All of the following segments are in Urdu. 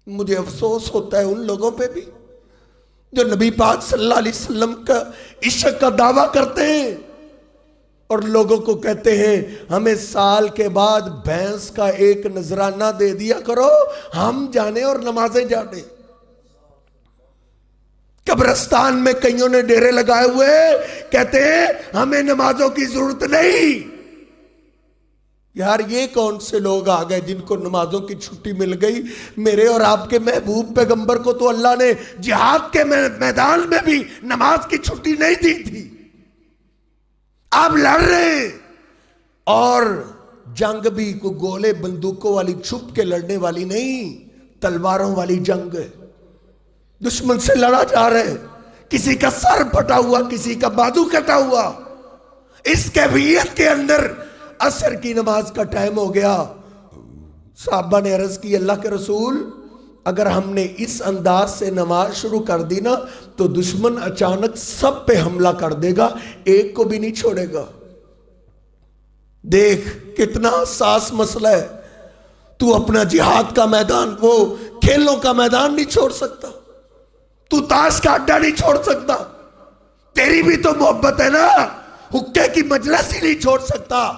مجھے افسوس ہوتا ہے ان لوگوں پہ بھی جو نبی پاک صلی اللہ علیہ وسلم کا عشق کا دعویٰ کرتے ہیں اور لوگوں کو کہتے ہیں ہمیں سال کے بعد بھینس کا ایک نذرانہ دے دیا کرو، ہم جانے اور نمازیں جانے۔ قبرستان میں کئیوں نے ڈیرے لگائے ہوئے کہتے ہیں ہمیں نمازوں کی ضرورت نہیں۔ یار یہ کون سے لوگ آ گئے جن کو نمازوں کی چھٹی مل گئی؟ میرے اور آپ کے محبوب پیغمبر کو تو اللہ نے جہاد کے میدان میں بھی نماز کی چھٹی نہیں دی تھی۔ آپ لڑ رہے ہیں، اور جنگ بھی کوئی گولے بندوقوں والی چھپ کے لڑنے والی نہیں، تلواروں والی جنگ ہے۔ دشمن سے لڑا جا رہے، کسی کا سر پھٹا ہوا، کسی کا بازو کٹا ہوا۔ اس کیفیت کے اندر عصر کی نماز کا ٹائم ہو گیا۔ صحابہ نے عرض کی اللہ کے رسول اگر ہم نے اس انداز سے نماز شروع کر دی نا تو دشمن اچانک سب پہ حملہ کر دے گا، ایک کو بھی نہیں چھوڑے گا۔ دیکھ کتنا حساس مسئلہ ہے، تو اپنا جہاد کا میدان، وہ کھیلوں کا میدان نہیں چھوڑ سکتا، تو تاش کا اڈا نہیں چھوڑ سکتا، تیری بھی تو محبت ہے نا، حقے کی مجلس ہی نہیں چھوڑ سکتا۔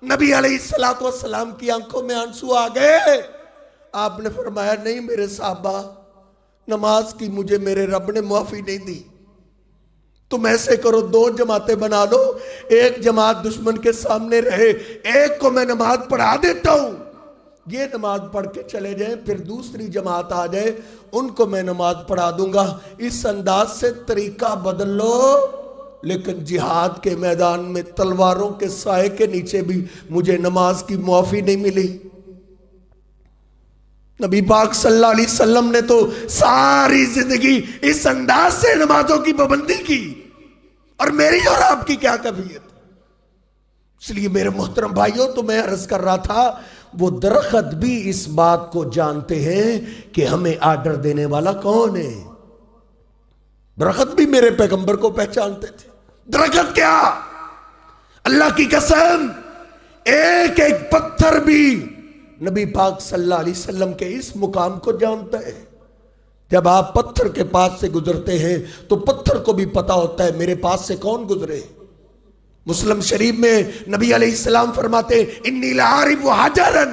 نبی علیہ السلام کی آنکھوں میں آنسو آ گئے۔ آپ نے فرمایا نہیں میرے صحابہ، نماز کی مجھے میرے رب نے معافی نہیں دی، تم ایسے کرو 2 جماعتیں بنا لو، ایک جماعت دشمن کے سامنے رہے، ایک کو میں نماز پڑھا دیتا ہوں، یہ نماز پڑھ کے چلے جائیں، پھر دوسری جماعت آ جائے ان کو میں نماز پڑھا دوں گا۔ اس انداز سے طریقہ بدل لو، لیکن جہاد کے میدان میں تلواروں کے سائے کے نیچے بھی مجھے نماز کی معافی نہیں ملی۔ نبی پاک صلی اللہ علیہ وسلم نے تو ساری زندگی اس انداز سے نمازوں کی پابندی کی، اور میری اور آپ کی کیا کیفیت؟ اس لیے میرے محترم بھائیوں، تو میں عرض کر رہا تھا وہ درخت بھی اس بات کو جانتے ہیں کہ ہمیں آرڈر دینے والا کون ہے۔ درخت بھی میرے پیغمبر کو پہچانتے تھے۔ درخت کیا، اللہ کی قسم ایک ایک پتھر بھی نبی پاک صلی اللہ علیہ وسلم کے اس مقام کو جانتا ہے۔ جب آپ پتھر کے پاس سے گزرتے ہیں تو پتھر کو بھی پتا ہوتا ہے میرے پاس سے کون گزرے۔ مسلم شریف میں نبی علیہ السلام فرماتے انی لعارف حجرا